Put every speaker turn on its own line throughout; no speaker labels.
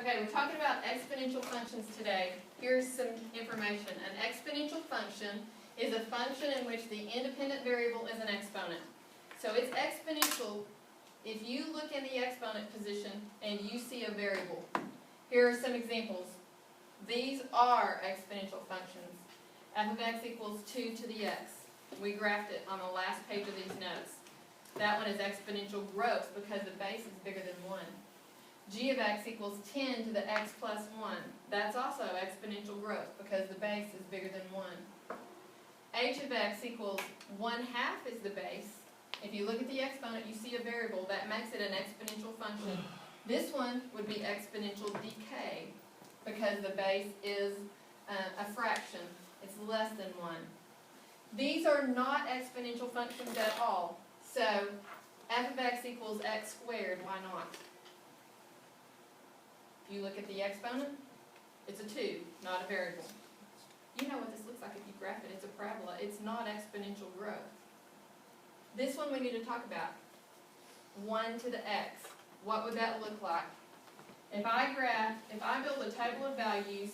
Okay, we're talking about exponential functions today. Here's some information. An exponential function is a function in which the independent variable is an exponent. So it's exponential if you look in the exponent position and you see a variable. Here are some examples. These are exponential functions. F of x equals 2 to the x. We graphed it on the last page of these notes. That one is exponential growth because the base is bigger than 1. G of x equals 10 to the x plus 1. That's also exponential growth because the base is bigger than 1. H of x equals 1/2 is the base. If you look at the exponent, you see a variable. That makes it an exponential function. This one would be exponential decay because the base is a fraction. It's less than 1. These are not exponential functions at all. So f of x equals x squared. Why not? If you look at the exponent, it's a 2, not a variable. You know what this looks like if you graph it. It's a parabola. It's not exponential growth. This one we need to talk about. 1 to the x. What would that look like? If I build a table of values,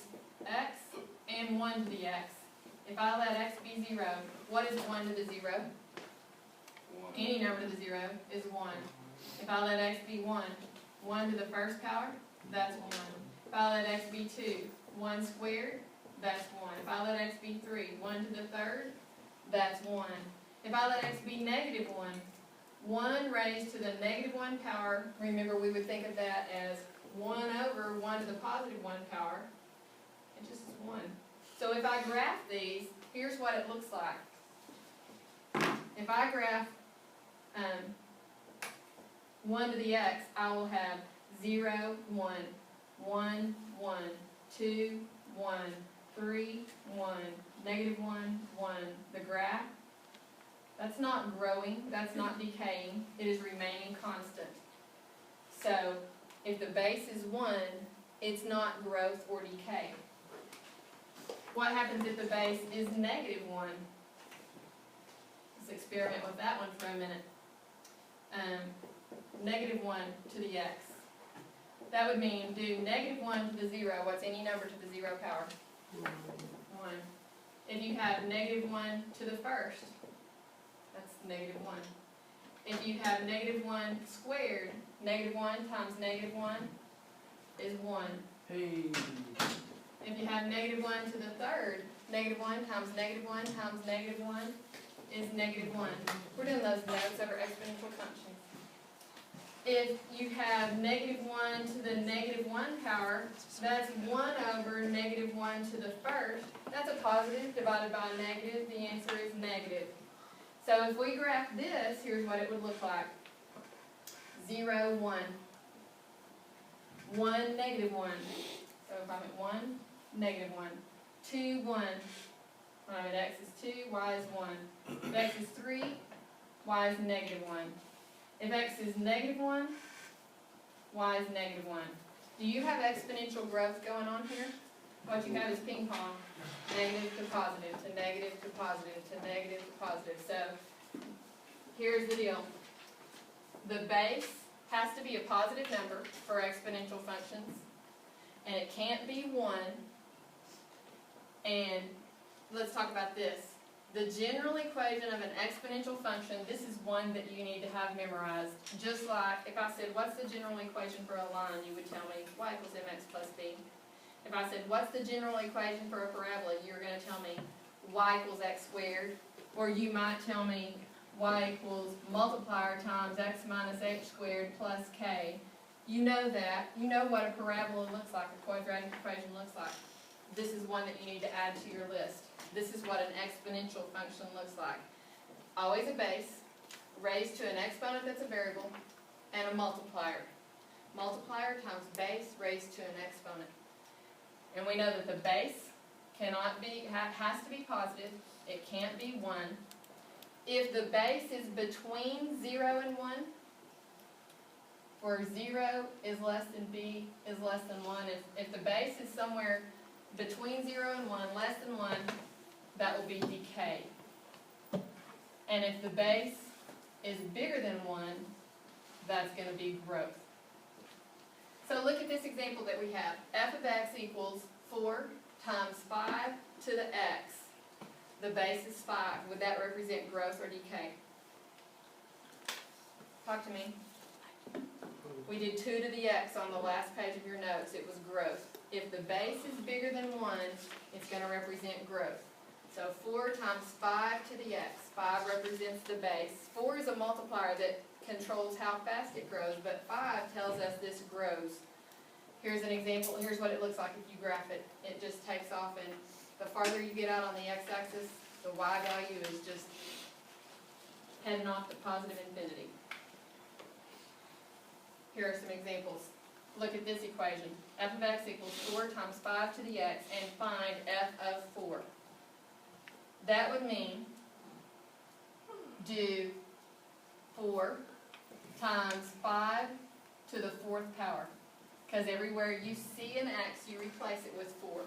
x and 1 to the x, if I let x be 0, what is 1 to the 0? 1. Any number to the 0 is 1. If I let x be 1, 1 to the first power, that's 1. If I let x be 2, 1 squared, that's 1. If I let x be 3, 1 to the third, that's 1. If I let x be negative 1, 1 raised to the negative 1 power, remember we would think of that as 1 over 1 to the positive 1 power. It just is 1. So if I graph these, here's what it looks like. If I graph 1 to the x, I will have 0, 1, 1, 1, 2, 1, 3, 1, negative 1, 1. The graph, that's not growing, that's not decaying, it is remaining constant. So if the base is 1, it's not growth or decay. What happens if the base is negative 1? Let's experiment with that one for a minute. Negative 1 to the x. That would mean do negative 1 to the 0. What's any number to the 0 power? 1. If you have negative 1 to the first, that's negative 1. If you have negative 1 squared, negative 1 times negative 1 is 1.
Hey.
If you have negative 1 to the third, negative 1 times negative 1 times negative 1 is negative 1. We're doing those notes over exponential functions. If you have negative 1 to the negative 1 power, that's 1 over negative 1 to the first. That's a positive divided by a negative. The answer is negative. So if we graph this, here's what it would look like. 0, 1. 1, negative 1. So if I'm at 1, negative 1. 2, 1. When I'm at x is 2, y is 1. If x is 3, y is negative 1. If x is negative 1, y is negative 1. Do you have exponential growth going on here? What you have is ping pong. Negative to positive, to negative to positive, to negative to positive. So here's the deal. The base has to be a positive number for exponential functions, and it can't be 1. And let's talk about this. The general equation of an exponential function, this is one that you need to have memorized. Just like if I said, what's the general equation for a line, you would tell me y equals mx plus b. If I said, what's the general equation for a parabola, you're going to tell me y equals x squared. Or you might tell me y equals multiplier times x minus h squared plus k. You know that. You know what a parabola looks like, a quadratic equation looks like. This is one that you need to add to your list. This is what an exponential function looks like. Always a base, raised to an exponent that's a variable, and a multiplier. Multiplier times base raised to an exponent. And we know that the base has to be positive. It can't be 1. If the base is between 0 and 1, where 0 is less than b is less than 1, if the base is somewhere between 0 and 1, less than 1, that will be decay. And if the base is bigger than 1, that's going to be growth. So look at this example that we have. F of x equals 4 times 5 to the x. The base is 5. Would that represent growth or decay? Talk to me. We did 2 to the x on the last page of your notes. It was growth. If the base is bigger than 1, it's going to represent growth. So 4 times 5 to the x. 5 represents the base. 4 is a multiplier that controls how fast it grows, but 5 tells us this grows. Here's an example. Here's what it looks like if you graph it. It just takes off, and the farther you get out on the x-axis, the y value is just heading off to positive infinity. Here are some examples. Look at this equation. F of x equals 4 times 5 to the x, and find f of 4. That would mean do 4 times 5 to the 4th power. Because everywhere you see an x, you replace it with 4.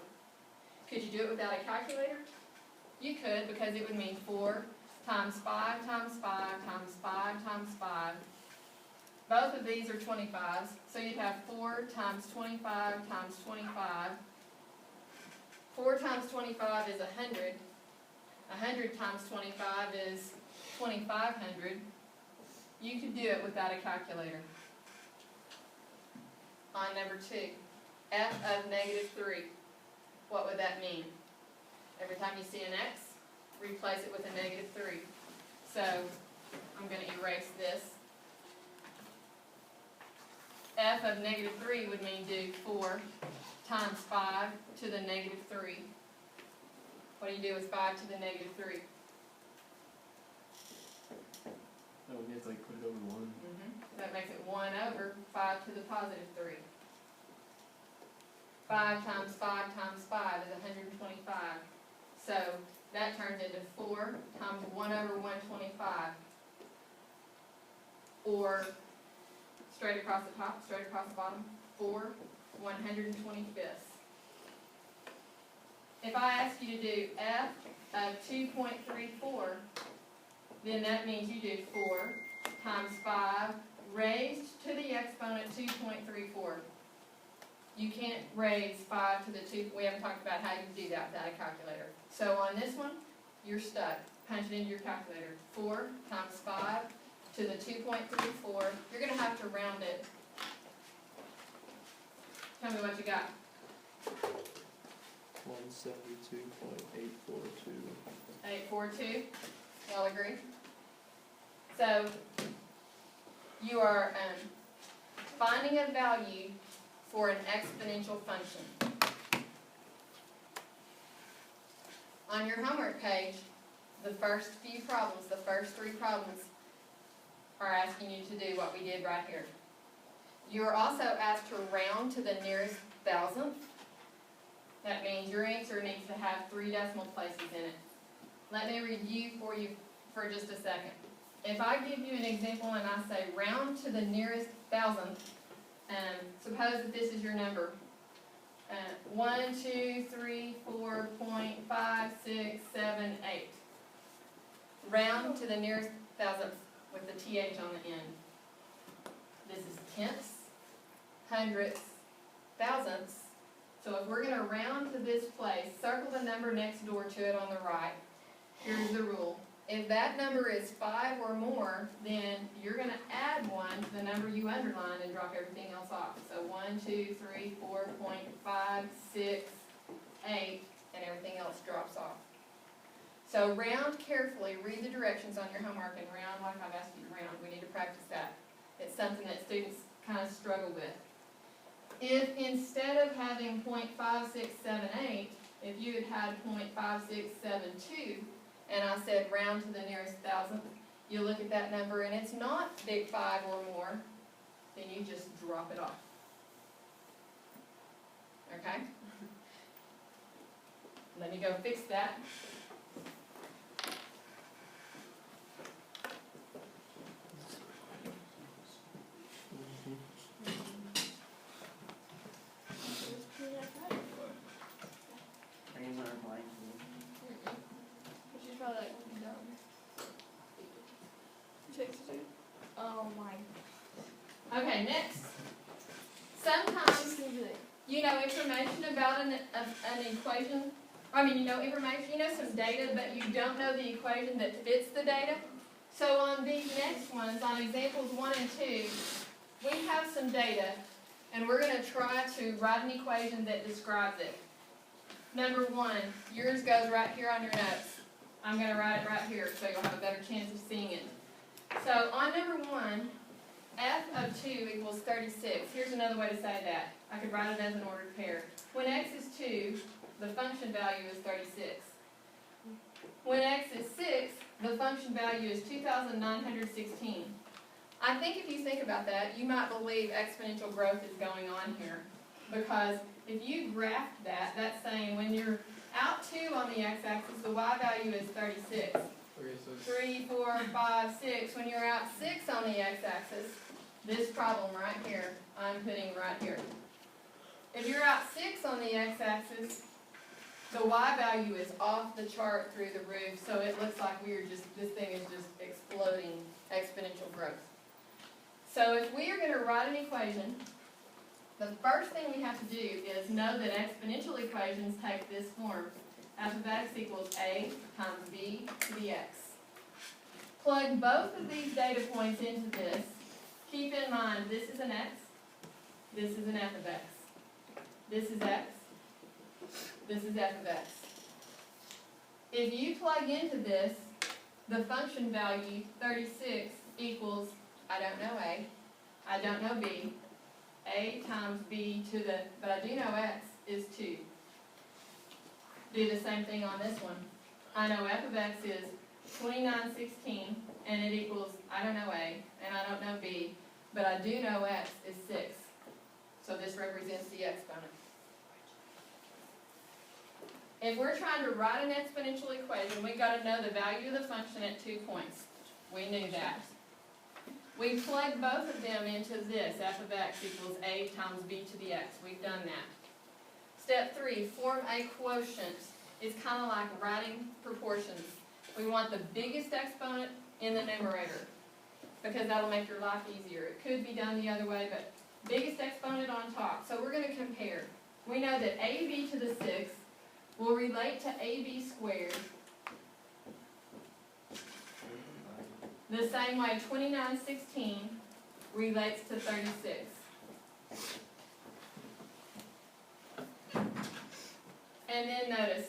Could you do it without a calculator? You could, because it would mean 4 times 5 times 5 times 5 times 5. Both of these are 25s, so you'd have 4 times 25 times 25. 4 times 25 is 100. 100 times 25 is 2,500. You could do it without a calculator. On number 2, f of -3. What would that mean? Every time you see an x, replace it with a -3. So I'm going to erase this. F of -3 would mean do 4 times 5 to the -3. What do you do with 5 to the -3?
Oh, we have to like put it over 1.
That makes it 1 over 5 to the +3. 5 times 5 times 5 is 125. So that turns into 4 times 1 over 125. Or straight across the top, straight across the bottom, 4 125ths. If I ask you to do f of 2.34, then that means you do 4 times 5 raised to the exponent 2.34. You can't raise 5 to the 2. We haven't talked about how you do that without a calculator. So on this one, you're stuck. Punch it into your calculator. 4 times 5 to the 2.34. You're going to have to round it. Tell me what you got.
172.842.
842. Y'all agree? So you are finding a value for an exponential function. On your homework page, the first few problems, the first 3 problems, are asking you to do what we did right here. You are also asked to round to the nearest thousandth. That means your answer needs to have 3 decimal places in it. Let me review for you for just a second. If I give you an example and I say round to the nearest thousandth, suppose that this is your number. 1, 2, 3, 4.5678. Round to the nearest thousandth with the th on the end. This is tenths, hundredths, thousandths. So if we're going to round to this place, circle the number next door to it on the right. Here's the rule. If that number is 5 or more, then you're going to add 1 to the number you underlined and drop everything else off. So 1, 2, 3, 4.568, and everything else drops off. So round carefully, read the directions on your homework, and round like I've asked you to round. We need to practice that. It's something that students kind of struggle with. If instead of having 0.5678, if you had had 0.5672, and I said round to the nearest thousandth, you look at that number and it's not big 5 or more, then you just drop it off. Okay? Let me go fix that.
Oh my.
Okay, next. Sometimes you know information about an equation, information, some data, but you don't know the equation that fits the data. So on these next ones, on examples 1 and 2, we have some data, and we're going to try to write an equation that describes it. Number 1, yours goes right here on your notes. I'm going to write it right here so you'll have a better chance of seeing it. So on number 1, f of 2 equals 36. Here's another way to say that. I could write it as an ordered pair. When x is 2, the function value is 36. When x is 6, the function value is 2,916. I think if you think about that, you might believe exponential growth is going on here. Because if you graph that, that's saying when you're out 2 on the x-axis, the y value is 36. 3, 4, 5, 6. When you're out 6 on the x-axis, this problem right here, I'm putting right here. If you're out 6 on the x-axis, the y value is off the chart through the roof, so it looks like this thing is just exploding exponential growth. So if we are going to write an equation, the first thing we have to do is know that exponential equations take this form. F of x equals a times b to the x. Plug both of these data points into this. Keep in mind, this is an x, this is an f of x. This is x, this is f of x. If you plug into this, the function value, 36, equals, I don't know a, I don't know b, a times b to the, but I do know x is 2. Do the same thing on this one. I know f of x is 2916, and it equals, I don't know a, and I don't know b, but I do know x is 6. So this represents the exponent. If we're trying to write an exponential equation, we've got to know the value of the function at 2 points. We knew that. We plug both of them into this, f of x equals a times b to the x. We've done that. Step 3, form a quotient. It's kind of like writing proportions. We want the biggest exponent in the numerator because that'll make your life easier. It could be done the other way, but biggest exponent on top. So we're going to compare. We know that ab to the 6 will relate to ab squared the same way 2916 relates to 36. And then notice,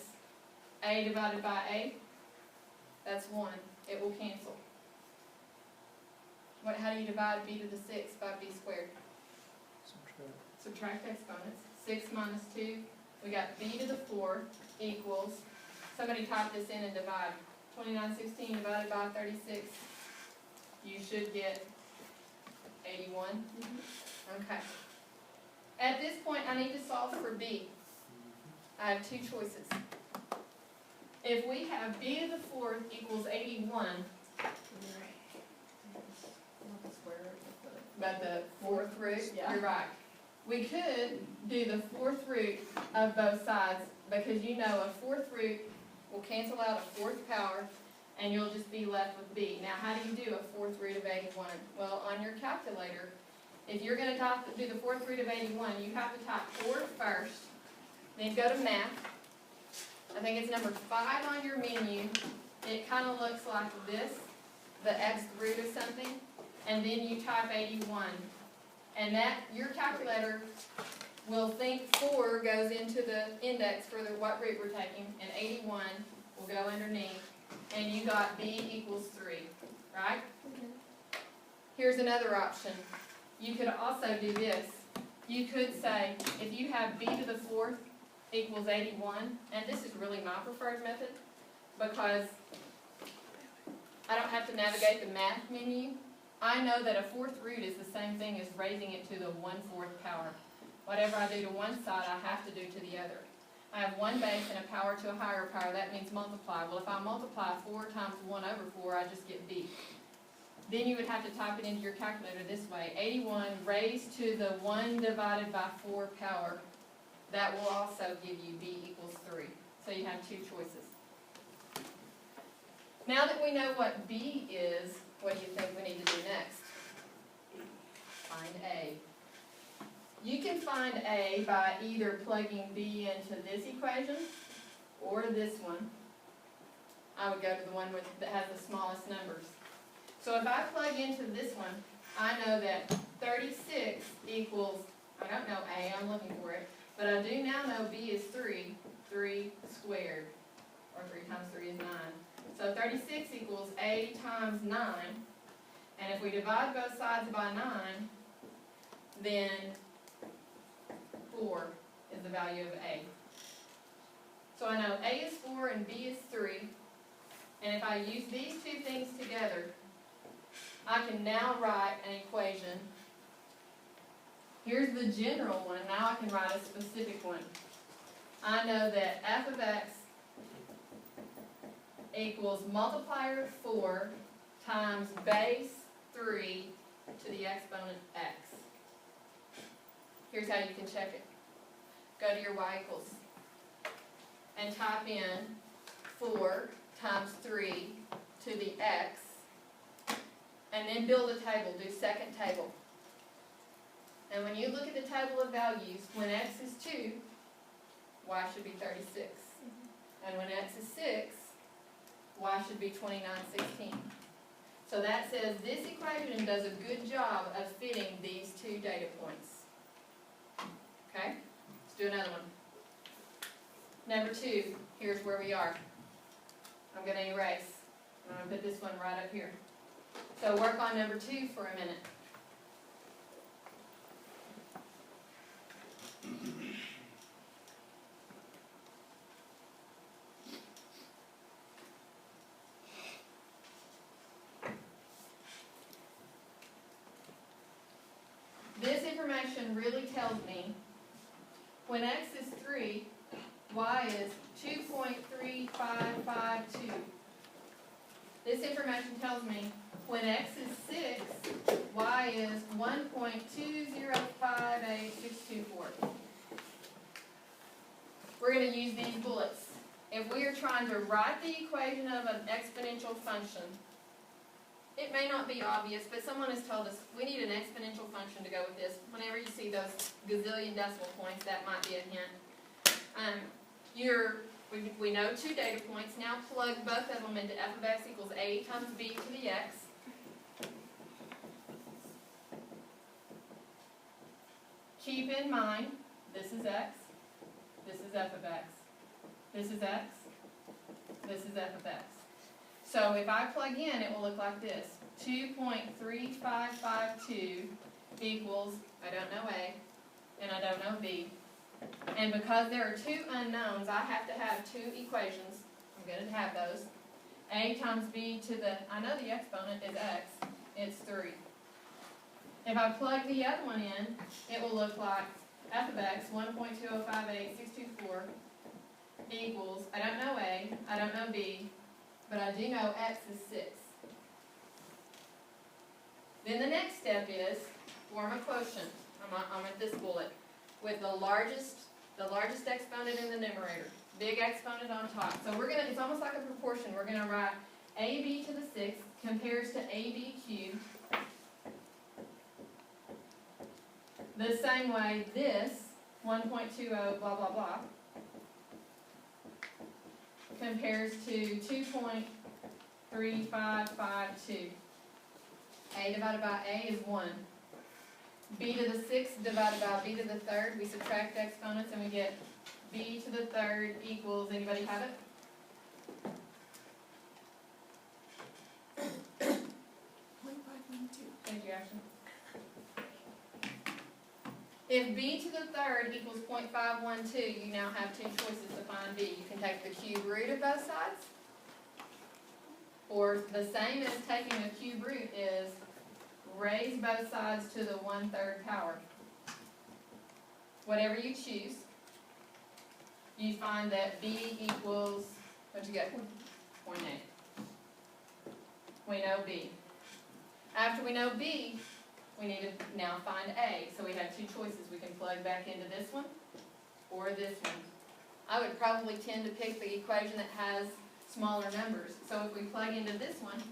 a divided by a, that's 1. It will cancel. How do you divide b to the 6 by b squared? Subtract exponents. 6 minus 2, we got b to the 4 equals, somebody type this in and divide. 2916 divided by 36, you should get 81. Okay. At this point, I need to solve for b. I have 2 choices. If we have b to the 4th equals 81, but the 4th root,
Yeah.
you're right. We could do the 4th root of both sides because you know a 4th root will cancel out a 4th power and you'll just be left with b. Now how do you do a 4th root of 81? Well, on your calculator, if you're going to do the 4th root of 81, you have to type 4 first, then go to math. I think it's number 5 on your menu. It kind of looks like this, the xth root of something, and then you type 81. And that, your calculator will think 4 goes into the index for what root we're taking, and 81 will go underneath, and you got b equals 3, right? Here's another option. You could also do this. You could say, if you have b to the 4th equals 81, and this is really my preferred method, because I don't have to navigate the math menu. I know that a 4th root is the same thing as raising it to the 1/4 power. Whatever I do to one side, I have to do to the other. I have one base and a power to a higher power. That means multiply. Well, if I multiply 4 times 1/4, I just get b. Then you would have to type it into your calculator this way. 81 raised to the 1 divided by 4 power. That will also give you b equals 3. So you have 2 choices. Now that we know what b is, what do you think we need to do next? Find a. You can find A by either plugging B into this equation or this one. I would go to the one that has the smallest numbers. So if I plug into this one, I know that 36 equals, I don't know A, I'm looking for it, but I do now know B is 3, 3 squared, or 3 times 3 is 9. So 36 equals A times 9, and if we divide both sides by 9, then 4 is the value of A. So I know A is 4 and B is 3, and if I use these two things together, I can now write an equation. Here's the general one, now I can write a specific one. I know that f of x equals multiplier of 4 times base 3 to the exponent x. Here's how you can check it. Go to your y equals and type in 4 times 3 to the x, and then build a table, do second table. And when you look at the table of values, when x is 2, y should be 36. And when x is 6, y should be 29/16. So that says this equation does a good job of fitting these two data points. Okay? Let's do another one. Number 2, here's where we are. I'm going to erase. I'm going to put this one right up here. So work on number 2 for a minute. This information really tells me when x is 3, y is 2.3552. This information tells me when x is 6, y is 1.2058624. We're going to use these bullets. If we are trying to write the equation of an exponential function, it may not be obvious, but someone has told us we need an exponential function to go with this. Whenever you see those gazillion decimal points, that might be a hint. We know two data points. Now plug both of them into f of x equals a times b to the x. Keep in mind, this is x, this is f of x, this is x, this is f of x. So if I plug in, it will look like this. 2.3552 equals, I don't know a, and I don't know b. And because there are two unknowns, I have to have two equations. I'm going to have those. A times b to the, I know the exponent is x, it's 3. If I plug the other one in, it will look like f of x, 1.2058624, equals, I don't know a, I don't know b, but I do know x is 6. Then the next step is form a quotient. I'm at this bullet with the largest exponent in the numerator, big exponent on top. So we're gonna, it's almost like a proportion. We're gonna write ab to the 6th compares to ab cubed. The same way this 1.20 blah blah blah compares to 2.3552. A divided by A is 1. B to the 6th divided by B to the 3rd, we subtract exponents and we get B to the 3rd equals, anybody have it?
0.512.
Thank you, Ashton. If B to the 3rd equals 0.512, you now have two choices to find B. You can take the cube root of both sides, or the same as taking a cube root is raise both sides to the 1/3 power. Whatever you choose, you find that B equals, what'd you get? 0.8. We know B. After we know B, we need to now find A. So we have two choices. We can plug back into this one or this one. I would probably tend to pick the equation that has smaller numbers. So if we plug into this one,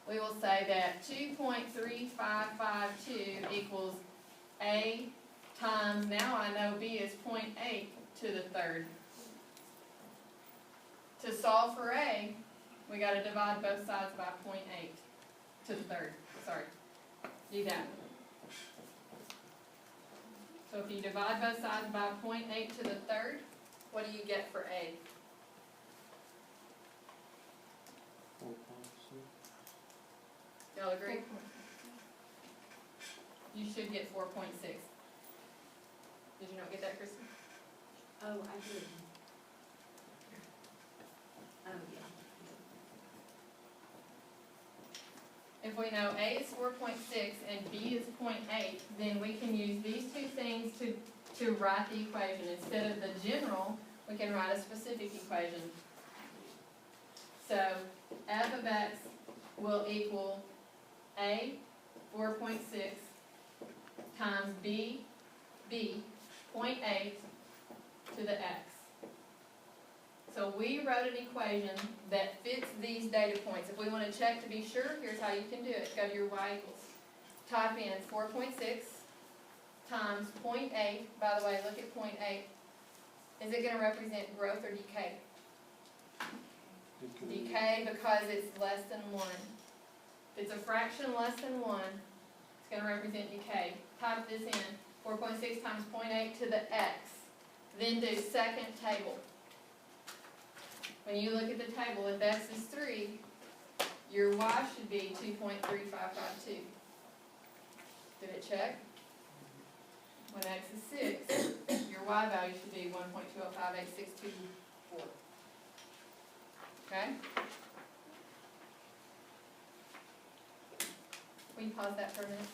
we will say that 2.3552 equals A times, now I know B is 0.8 to the third. To solve for A, we gotta divide both sides by 0.8 to the third, sorry. Do that. So if you divide both sides by 0.8 to the third, what do you get for A?
4.6.
Y'all agree? You should get 4.6. Did you not get that, Kristen?
Oh, I did. Oh, yeah.
If we know A is 4.6 and B is 0.8, then we can use these two things to write the equation. Instead of the general, we can write a specific equation. So f of x will equal A, 4.6, times B, 0.8 to the x. So we wrote an equation that fits these data points. If we want to check to be sure, here's how you can do it. Go to your y equals. Type in 4.6 times 0.8. By the way, look at 0.8. Is it going to represent growth or decay? Decay, because it's less than 1. If it's a fraction less than 1, it's going to represent decay. Type this in, 4.6 times 0.8 to the x. Then do second table. When you look at the table, if x is 3, your y should be 2.3552. Did it check? When x is 6, your y value should be 1.2058624. Okay? Will you pause that for a minute?